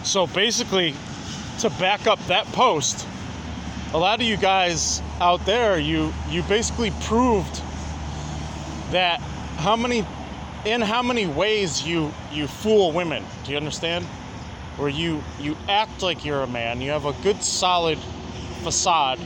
So basically, to back up that post, a lot of you guys out there, you basically proved that how many ways you fool women. Do you understand? Where you act like you're a man, you have a good solid facade.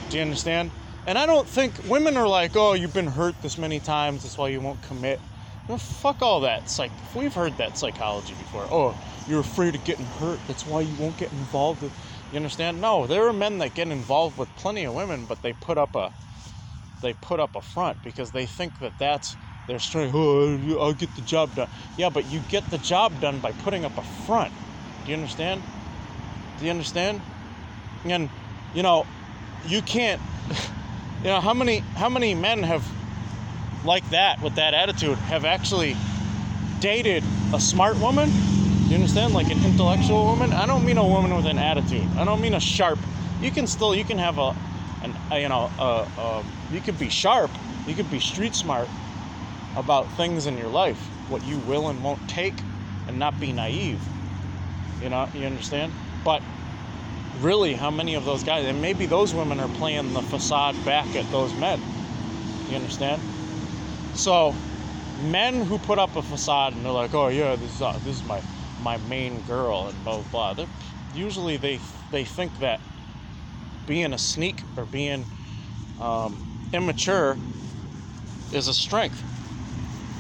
Do you understand? And I don't think women are like, oh, you've been hurt this many times, that's why you won't commit. No, fuck all that. It's like, we've heard that psychology before. Oh, you're afraid of getting hurt, that's why you won't get involved with. You understand? No, there are men that get involved with plenty of women, but they put up a front because they think that that's their strength. Oh, I'll get the job done. Yeah, but you get the job done by putting up a front. Do you understand? Do you understand? And you can't. How many men have like that with that attitude have actually dated a smart woman? Do you understand? Like an intellectual woman. I don't mean a woman with an attitude. I don't mean a sharp. You can have you could be sharp. You could be street smart about things in your life, what you will and won't take, and not be naive. You understand? But really, how many of those guys, and maybe those women are playing the facade back at those men. You understand? So, men who put up a facade and they're like, oh yeah, this is my main girl and blah blah blah. Usually they think that being a sneak or being immature is a strength.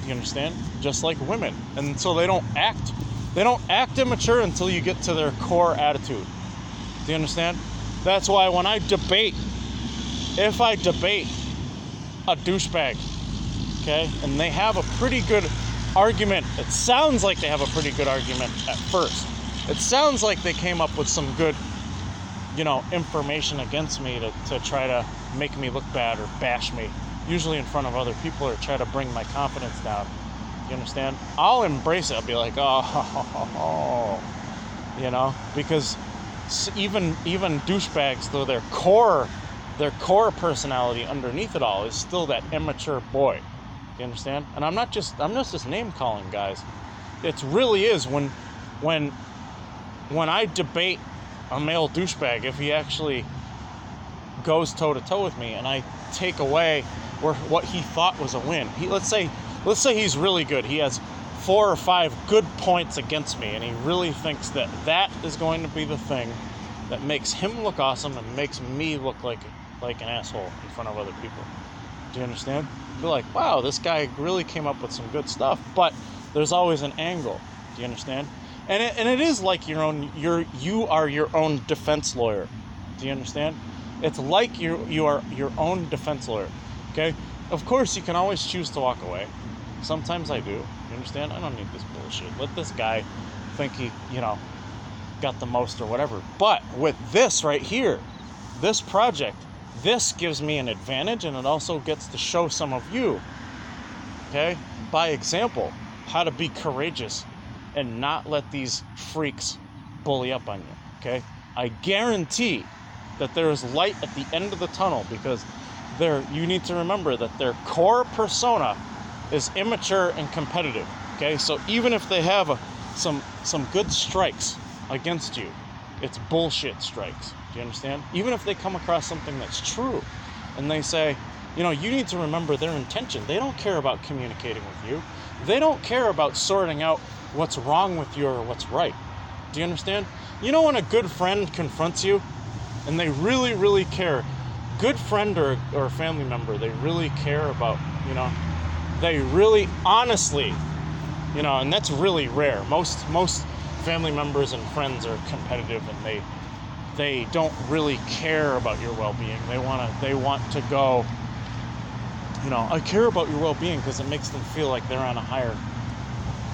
You understand? Just like women. And so they don't act immature until you get to their core attitude. Do you understand? That's why when if I debate a douchebag, okay, and they have a pretty good argument, it sounds like they have a pretty good argument at first. It sounds like they came up with some good, information against me to try to make me look bad or bash me, usually in front of other people, or try to bring my confidence down. You understand? I'll embrace it. I'll be like, because even douchebags, though their core personality underneath it all is still that immature boy. You understand? And I'm not just name calling, guys. It really is when I debate a male douchebag, if he actually goes toe to toe with me and I take away what he thought was a win. Let's say he's really good. He has 4 or 5 good points against me, and he really thinks that is going to be the thing that makes him look awesome and makes me look like an asshole in front of other people. Do you understand? You're like, wow, this guy really came up with some good stuff, but there's always an angle. Do you understand? And it is like you are your own defense lawyer. Do you understand? It's like you are your own defense lawyer. Okay? Of course, you can always choose to walk away. Sometimes I do. You understand? I don't need this bullshit. Let this guy think he, got the most or whatever. But with this right here, this project, this gives me an advantage, and it also gets to show some of you, okay, by example, how to be courageous and not let these freaks bully up on you, okay? I guarantee that there is light at the end of the tunnel, because you need to remember that their core persona is immature and competitive, okay? So even if they have some good strikes against you, it's bullshit strikes. Do you understand? Even if they come across something that's true and they say, you need to remember their intention. They don't care about communicating with you. They don't care about sorting out what's wrong with you or what's right. Do you understand? When a good friend confronts you and they really, really care, good friend or family member, they really care about, they really honestly, and that's really rare. Most family members and friends are competitive, and they don't really care about your well-being. They want to go, I care about your well-being because it makes them feel like they're on a higher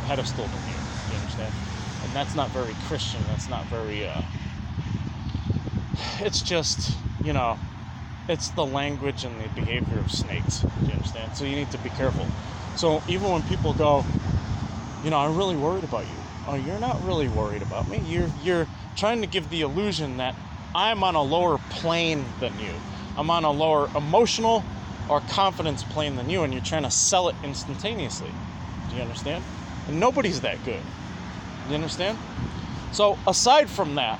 pedestal than you. You understand? And that's not very Christian. That's not very, it's just, it's the language and the behavior of snakes. Do you understand? So you need to be careful. So even when people go, I'm really worried about you. Oh, you're not really worried about me. You're trying to give the illusion that I'm on a lower plane than you. I'm on a lower emotional or confidence plane than you, and you're trying to sell it instantaneously. Do you understand? And nobody's that good. You understand? So aside from that,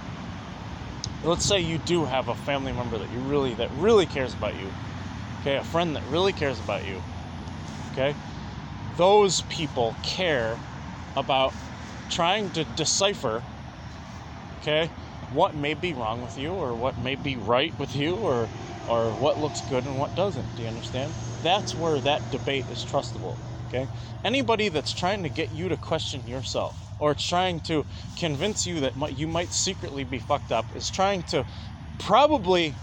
let's say you do have a family member that really cares about you. Okay, a friend that really cares about you. Okay? Those people care about trying to decipher, okay, what may be wrong with you, or what may be right with you, or what looks good and what doesn't. Do you understand? That's where that debate is trustable. Okay? Anybody that's trying to get you to question yourself, or trying to convince you that you might secretly be fucked up, is trying to probably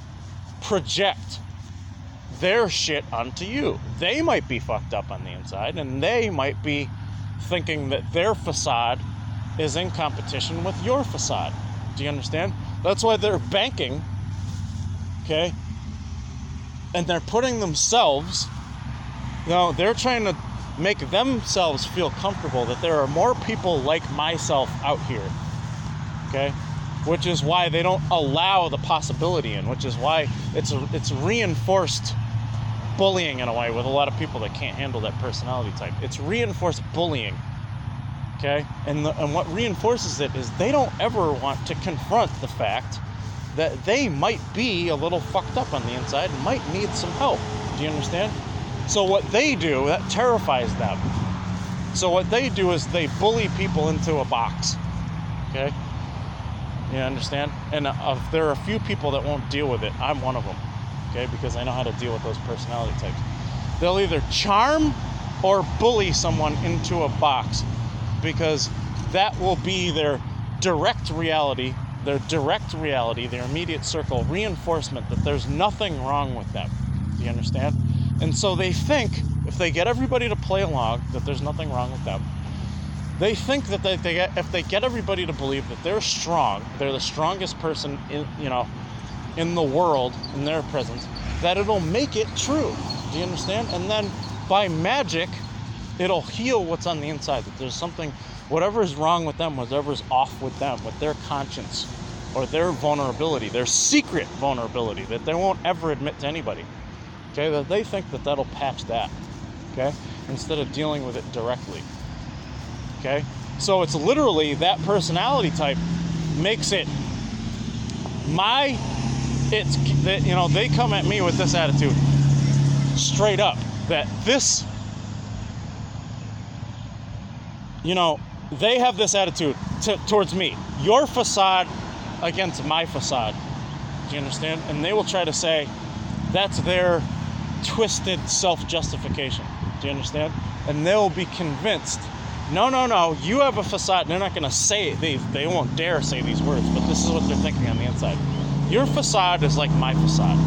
project their shit onto you. They might be fucked up on the inside, and they might be thinking that their facade is in competition with your facade. Do you understand? That's why they're banking, okay? And they're putting themselves, they're trying to make themselves feel comfortable that there are more people like myself out here, okay? Which is why they don't allow the possibility in, which is why it's reinforced bullying in a way with a lot of people that can't handle that personality type. It's reinforced bullying, okay? And what reinforces it is they don't ever want to confront the fact that they might be a little fucked up on the inside and might need some help. Do you understand? So what they do, that terrifies them. So what they do is they bully people into a box, okay? You understand? And there are a few people that won't deal with it. I'm one of them, okay? Because I know how to deal with those personality types. They'll either charm or bully someone into a box, because that will be their direct reality, their immediate circle reinforcement that there's nothing wrong with them. Do you understand? And so they think if they get everybody to play along, that there's nothing wrong with them. They think that if they get everybody to believe that they're strong, they're the strongest person in the world, in their presence, that it'll make it true. Do you understand? And then by magic, it'll heal what's on the inside. That there's something, whatever is wrong with them, whatever's off with them, with their conscience or their vulnerability, their secret vulnerability that they won't ever admit to anybody. Okay, that they think that that'll patch that. Okay, instead of dealing with it directly. Okay, so it's literally that personality type makes it they come at me with this attitude straight up, that this, they have this attitude towards me, your facade against my facade. Do you understand? And they will try to say that's their twisted self-justification. Do you understand? And they'll be convinced, no, you have a facade. They're not going to say it. They won't dare say these words, but this is what they're thinking on the inside. Your facade is like my facade.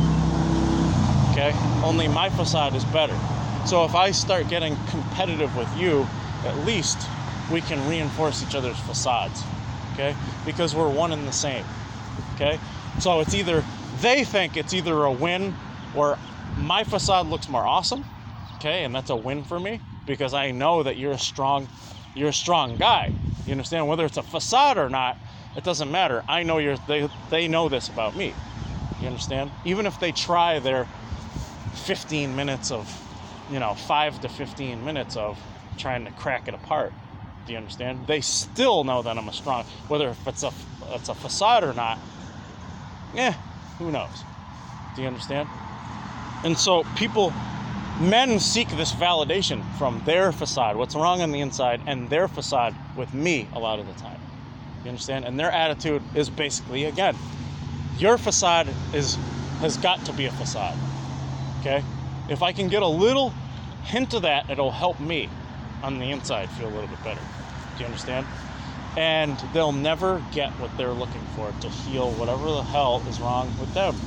Okay? Only my facade is better. So if I start getting competitive with you, at least we can reinforce each other's facades. Okay? Because we're one and the same. Okay? So they think it's either a win or my facade looks more awesome. Okay? And that's a win for me, because I know that you're a strong guy. You understand? Whether it's a facade or not, it doesn't matter. I know they know this about me. You understand? Even if they try their 15 minutes of, 5 to 15 minutes of trying to crack it apart. Do you understand? They still know that I'm a strong, whether if it's a facade or not, who knows? Do you understand? And so men seek this validation from their facade, what's wrong on the inside, and their facade with me a lot of the time. You understand? And their attitude is basically, again, your facade has got to be a facade. Okay? If I can get a little hint of that, it'll help me on the inside feel a little bit better. Do you understand? And they'll never get what they're looking for to heal whatever the hell is wrong with them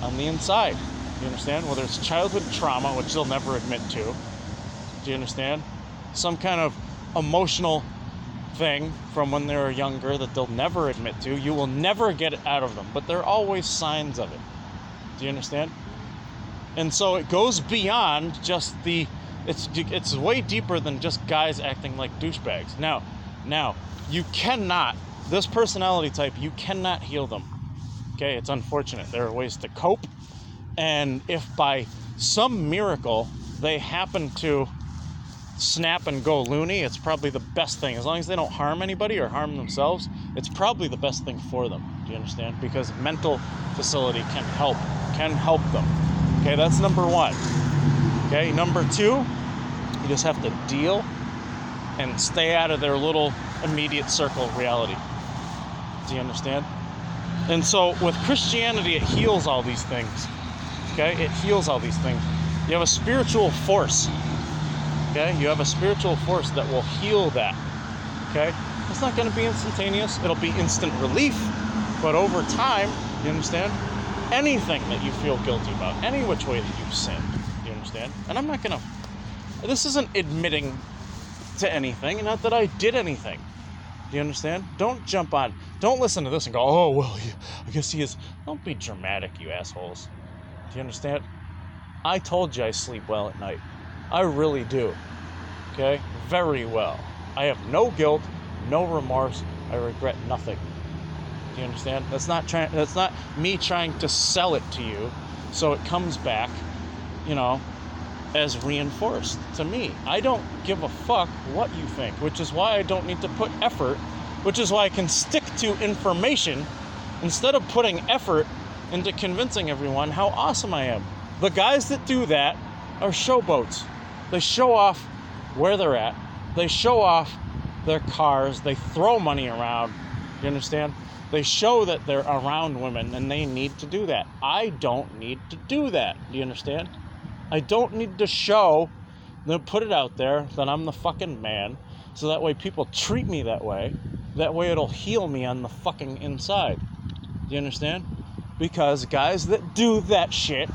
on the inside. Do you understand? Whether it's childhood trauma, which they'll never admit to. Do you understand? Some kind of emotional thing from when they were younger that they'll never admit to. You will never get it out of them, but there are always signs of it. Do you understand? And so it goes beyond just it's way deeper than just guys acting like douchebags. Now, you cannot, this personality type, you cannot heal them. Okay, it's unfortunate. There are ways to cope. And if by some miracle they happen to snap and go loony, it's probably the best thing. As long as they don't harm anybody or harm themselves, it's probably the best thing for them. Do you understand? Because mental facility can help them. Okay, that's number one. Okay, number two, you just have to deal and stay out of their little immediate circle of reality. Do you understand? And so with Christianity, it heals all these things. Okay, it heals all these things. You have a spiritual force. Okay, you have a spiritual force that will heal that. Okay, it's not going to be instantaneous. It'll be instant relief, but over time, you understand? Anything that you feel guilty about, any which way that you've sinned, you understand? And I'm not going to, this isn't admitting to anything, not that I did anything. Do you understand? Don't jump on, don't listen to this and go, oh, well, I guess he is. Don't be dramatic, you assholes. Do you understand? I told you I sleep well at night. I really do. Okay? Very well. I have no guilt, no remorse. I regret nothing. Do you understand? That's not me trying to sell it to you so it comes back, as reinforced to me. I don't give a fuck what you think, which is why I don't need to put effort, which is why I can stick to information instead of putting effort into convincing everyone how awesome I am. The guys that do that are showboats. They show off where they're at. They show off their cars. They throw money around. You understand? They show that they're around women, and they need to do that. I don't need to do that. Do you understand? I don't need to show, put it out there that I'm the fucking man, so that way people treat me that way. That way it'll heal me on the fucking inside. Do you understand? Because guys that do that shit,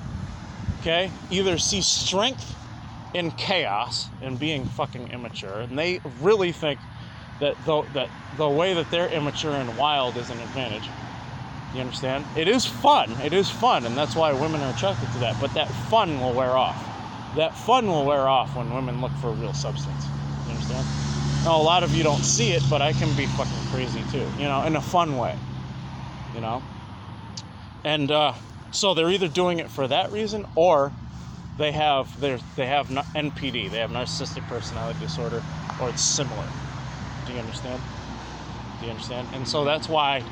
okay, either see strength in chaos and being fucking immature, and they really think that the way that they're immature and wild is an advantage. You understand? It is fun, and that's why women are attracted to that, but that fun will wear off. That fun will wear off when women look for real substance. You understand? Now, a lot of you don't see it, but I can be fucking crazy too, in a fun way, And so they're either doing it for that reason, or they have NPD, they have narcissistic personality disorder, or it's similar. Do you understand? And so that's why,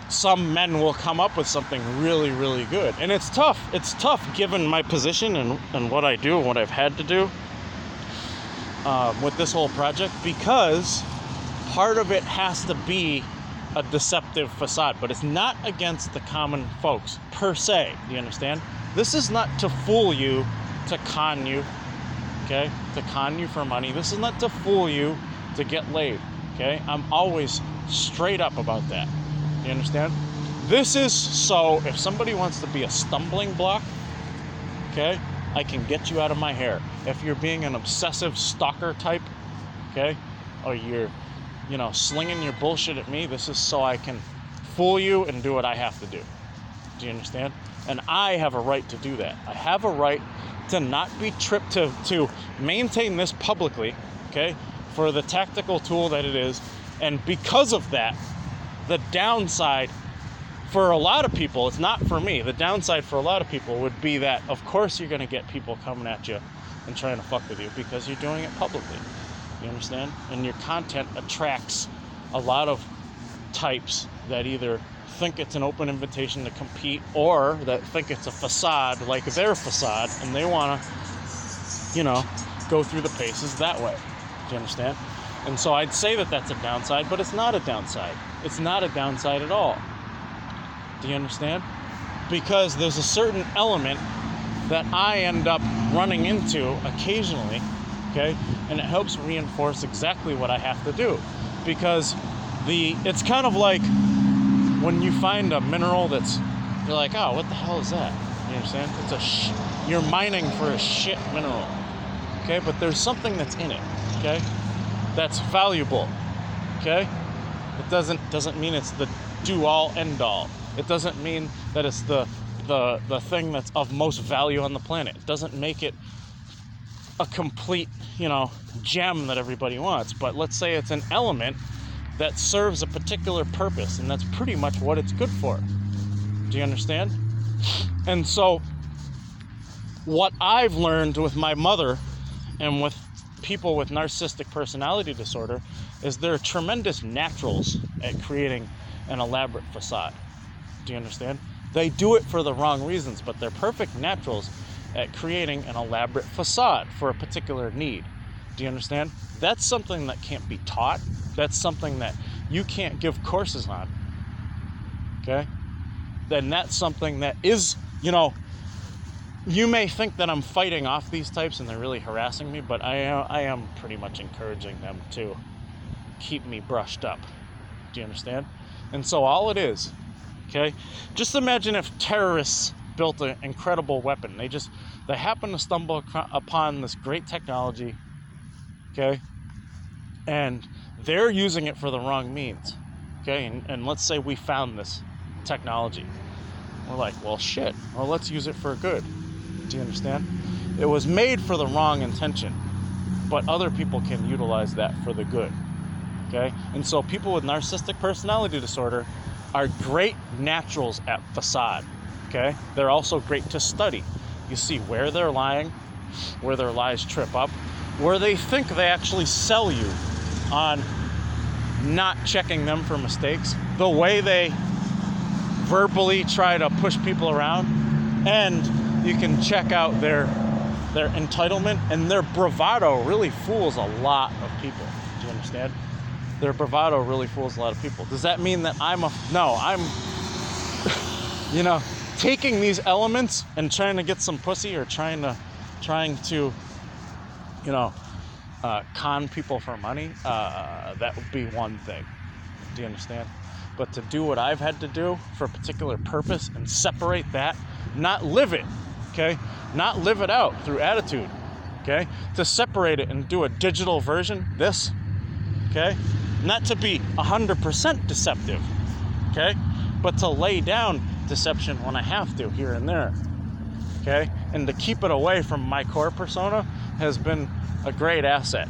some men will come up with something really, really good. And it's tough. It's tough given my position and what I do and what I've had to do with this whole project, because part of it has to be a deceptive facade, but it's not against the common folks per se. Do you understand? This is not to fool you, to con you, okay? To con you for money. This is not to fool you to get laid, okay? I'm always straight up about that. You understand? This is so if somebody wants to be a stumbling block, okay, I can get you out of my hair. If you're being an obsessive stalker type, okay, or you're slinging your bullshit at me, this is so I can fool you and do what I have to do. Do you understand? And I have a right to do that. I have a right to not be tripped, to maintain this publicly, okay, for the tactical tool that it is. And because of that, the downside for a lot of people, it's not for me, the downside for a lot of people would be that, of course, you're going to get people coming at you and trying to fuck with you because you're doing it publicly. You understand? And your content attracts a lot of types that either think it's an open invitation to compete or that think it's a facade like their facade, and they want to, go through the paces that way. Do you understand? And so I'd say that that's a downside, but it's not a downside. It's not a downside at all. Do you understand? Because there's a certain element that I end up running into occasionally, okay? And it helps reinforce exactly what I have to do. Because it's kind of like when you find a mineral you're like, oh, what the hell is that? You understand? You're mining for a shit mineral, okay? But there's something that's in it, okay? That's valuable, okay? It doesn't mean it's the do-all, end-all. It doesn't mean that it's the thing that's of most value on the planet. It doesn't make it a complete, gem that everybody wants. But let's say it's an element that serves a particular purpose, and that's pretty much what it's good for. Do you understand? And so what I've learned with my mother and with people with narcissistic personality disorder is they're tremendous naturals at creating an elaborate facade. Do you understand? They do it for the wrong reasons, but they're perfect naturals at creating an elaborate facade for a particular need. Do you understand? That's something that can't be taught. That's something that you can't give courses on. Okay? Then that's something that is, you may think that I'm fighting off these types and they're really harassing me, but I am pretty much encouraging them to keep me brushed up. Do you understand? And so all it is, okay, just imagine if terrorists built an incredible weapon. They happen to stumble upon this great technology, okay, and they're using it for the wrong means, okay, and let's say we found this technology. We're like, well, shit, well, let's use it for good. Do you understand? It was made for the wrong intention, but other people can utilize that for the good, okay? And so people with narcissistic personality disorder are great naturals at facade, okay? They're also great to study. You see where they're lying, where their lies trip up, where they think they actually sell you on not checking them for mistakes, the way they verbally try to push people around, and you can check out their entitlement, and their bravado really fools a lot of people. Do you understand? Their bravado really fools a lot of people. Does that mean that I'm taking these elements and trying to get some pussy, or trying to con people for money? That would be one thing. Do you understand? But to do what I've had to do for a particular purpose and separate that, not live it, okay? Not live it out through attitude, okay? To separate it and do a digital version, this, okay? Not to be 100% deceptive, okay? But to lay down deception when I have to, here and there, okay? And to keep it away from my core persona has been a great asset.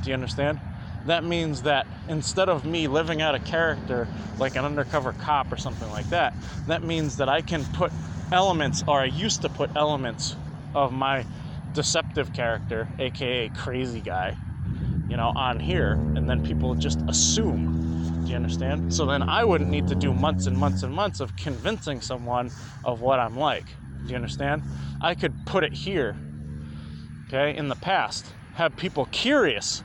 Do you understand? That means that instead of me living out a character like an undercover cop or something like that, that means that I can put elements, or I used to put elements of my deceptive character, aka crazy guy, on here, and then people just assume. Do you understand? So then I wouldn't need to do months and months and months of convincing someone of what I'm like. Do you understand? I could put it here, okay, in the past, have people curious,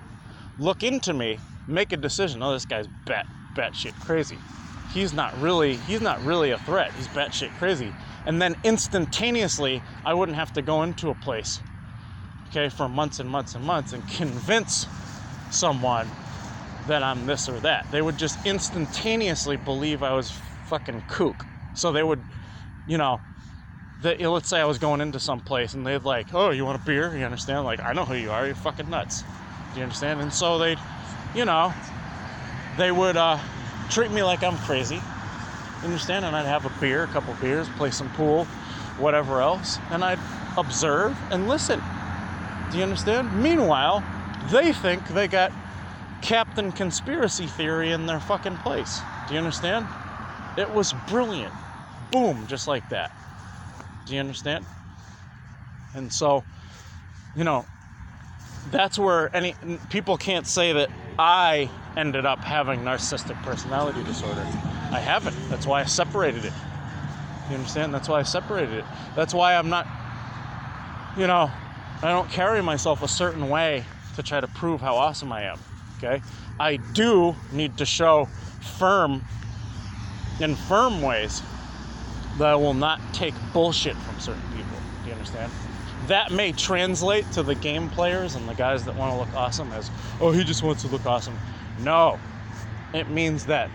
look into me, make a decision. Oh, this guy's batshit crazy. He's not really a threat. He's batshit crazy. And then instantaneously, I wouldn't have to go into a place, okay, for months and months and months and convince someone that I'm this or that. They would just instantaneously believe I was fucking kook. So they would, let's say I was going into some place and they'd like, oh, you want a beer? You understand? Like, I know who you are. You're fucking nuts. Do you understand? And so they'd, they would treat me like I'm crazy. You understand? And I'd have a beer, a couple beers, play some pool, whatever else, and I'd observe and listen. Do you understand? Meanwhile, they think they got Captain Conspiracy Theory in their fucking place. Do you understand? It was brilliant. Boom, just like that. Do you understand? And so, that's where people can't say that I ended up having narcissistic personality disorder. I haven't. That's why I separated it. You understand? That's why I separated it. That's why I'm not, I don't carry myself a certain way to try to prove how awesome I am. Okay? I do need to show firm ways that I will not take bullshit from certain people. Do you understand? That may translate to the game players and the guys that want to look awesome as, oh, he just wants to look awesome. No. It means that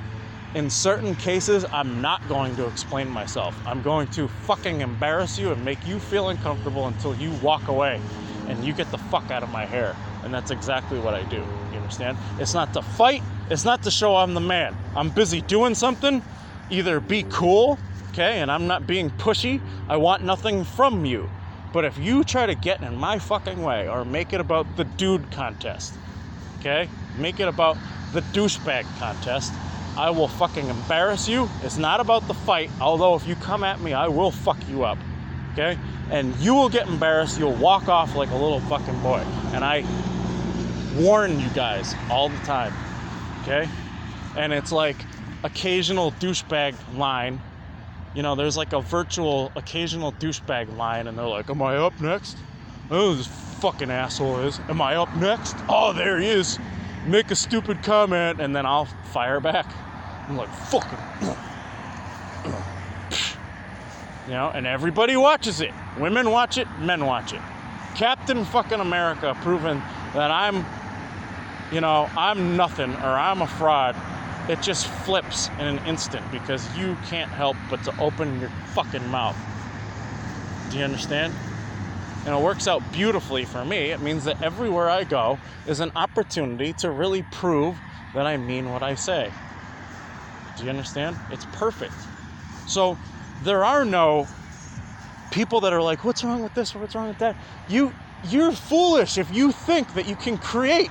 in certain cases, I'm not going to explain myself. I'm going to fucking embarrass you and make you feel uncomfortable until you walk away and you get the fuck out of my hair. And that's exactly what I do. You understand? It's not to fight. It's not to show I'm the man. I'm busy doing something. Either be cool, okay, and I'm not being pushy. I want nothing from you. But if you try to get in my fucking way or make it about the dude contest, okay, make it about the douchebag contest, I will fucking embarrass you. It's not about the fight, although if you come at me, I will fuck you up. okay? And you will get embarrassed. You'll walk off like a little fucking boy. And I warn you guys all the time, okay? And it's like occasional douchebag line. You know, there's like a virtual occasional douchebag line, and they're like, am I up next? Oh, this fucking asshole is. Am I up next? Oh, there he is. Make a stupid comment, and then I'll fire back. I'm like, fucking. You know, and everybody watches it. Women watch it, men watch it. Captain fucking America proving that I'm nothing or I'm a fraud. It just flips in an instant because you can't help but to open your fucking mouth. Do you understand? And it works out beautifully for me. It means that everywhere I go is an opportunity to really prove that I mean what I say. Do you understand? It's perfect. So there are no people that are like, what's wrong with this or what's wrong with that? You're foolish if you think that you can create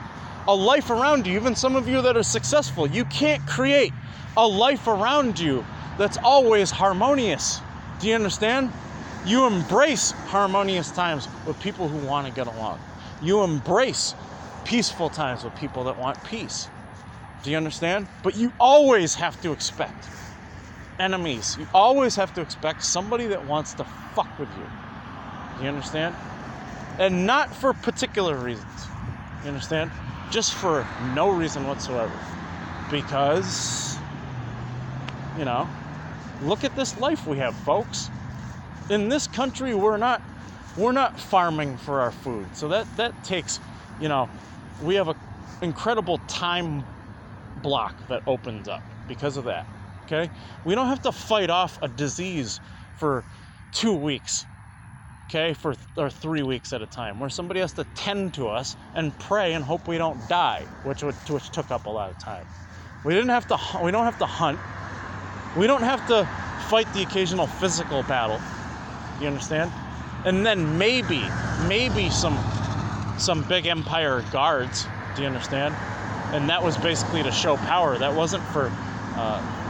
a life around you. Even some of you that are successful, you can't create a life around you that's always harmonious. Do you understand? You embrace harmonious times with people who want to get along. You embrace peaceful times with people that want peace. Do you understand? But you always have to expect enemies. You always have to expect somebody that wants to fuck with you. Do you understand? And not for particular reasons. You understand? Just for no reason whatsoever. Because, you know, look at this life we have, folks. In this country, we're not farming for our food. So that takes, you know, we have an incredible time block that opens up because of that. Okay? We don't have to fight off a disease for 2 weeks. Okay? Or 3 weeks at a time, where somebody has to tend to us and pray and hope we don't die, which took up a lot of time. We don't have to hunt. We don't have to fight the occasional physical battle. You understand? And then maybe some big empire guards. Do you understand? And that was basically to show power. That wasn't for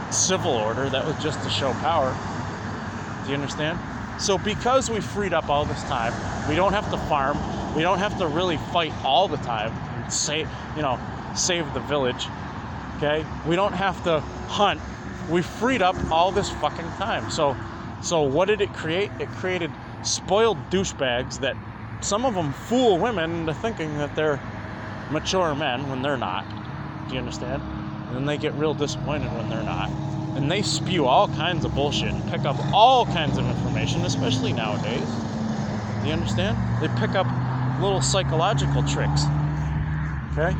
civil order. That was just to show power. Do you understand? So because we freed up all this time, we don't have to farm. We don't have to really fight all the time and save the village. Okay? We don't have to hunt. We freed up all this fucking time. So what did it create? It created spoiled douchebags that some of them fool women into thinking that they're mature men when they're not. Do you understand? And then they get real disappointed when they're not. And they spew all kinds of bullshit and pick up all kinds of information, especially nowadays. Do you understand? They pick up little psychological tricks. Okay?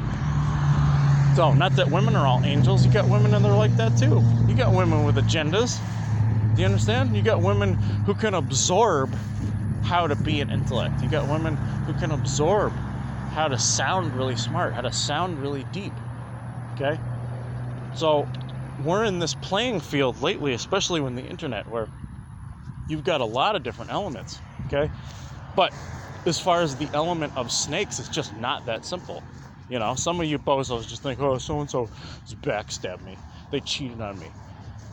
So, not that women are all angels. You got women that are like that too. You got women with agendas. Do you understand? You got women who can absorb how to be an intellect. You got women who can absorb how to sound really smart, how to sound really deep. Okay? So, we're in this playing field lately, especially with the internet, where you've got a lot of different elements. Okay? But as far as the element of snakes, it's just not that simple. You know, some of you bozos just think, oh, so-and-so just backstabbed me. They cheated on me.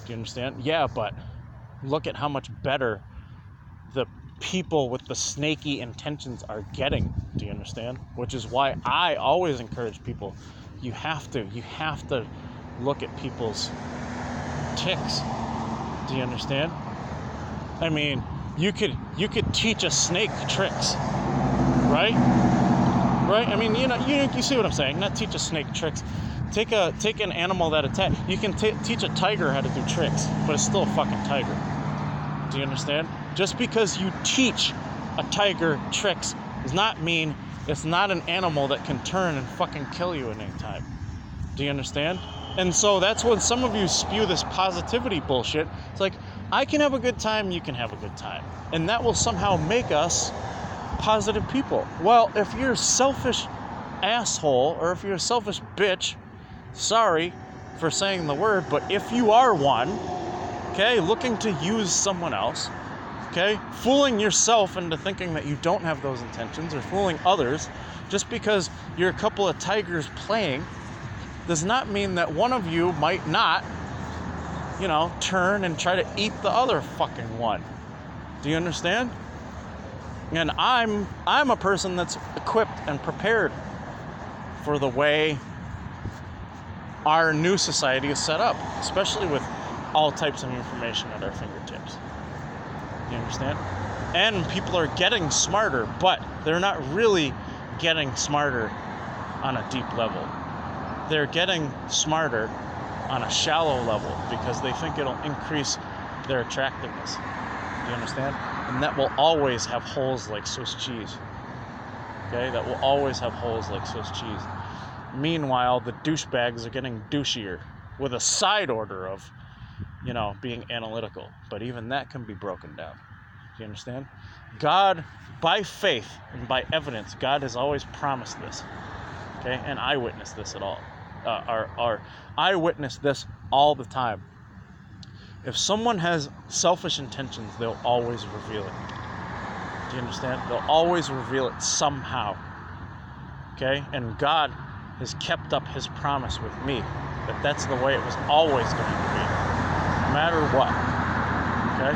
Do you understand? Yeah, but look at how much better the people with the snaky intentions are getting. Do you understand? Which is why I always encourage people, you have to look at people's ticks. Do you understand? I mean, you could teach a snake tricks, right? Right? I mean, you see what I'm saying? Not teach a snake tricks. Take an animal that attacks. You can teach a tiger how to do tricks, but it's still a fucking tiger. Do you understand? Just because you teach a tiger tricks does not mean it's not an animal that can turn and fucking kill you at any time. Do you understand? And so that's when some of you spew this positivity bullshit. It's like, I can have a good time, you can have a good time. And that will somehow make us positive people. Well, if you're a selfish asshole, or if you're a selfish bitch, sorry for saying the word, but if you are one, okay, looking to use someone else, okay, fooling yourself into thinking that you don't have those intentions, or fooling others just because you're a couple of tigers playing, does not mean that one of you might not, turn and try to eat the other fucking one. Do you understand? And I'm a person that's equipped and prepared for the way our new society is set up, especially with all types of information at our fingertips. You understand? And people are getting smarter, but they're not really getting smarter on a deep level. They're getting smarter on a shallow level because they think it'll increase their attractiveness. Do you understand? And that will always have holes like Swiss cheese. Okay? That will always have holes like Swiss cheese. Meanwhile, the douchebags are getting douchier with a side order of, being analytical. But even that can be broken down. Do you understand? God, by faith and by evidence, God has always promised this. Okay? And I witness this at all. I witness this all the time. If someone has selfish intentions, they'll always reveal it. Do you understand? They'll always reveal it somehow. Okay? And God has kept up his promise with me that that's the way it was always going to be, no matter what. Okay?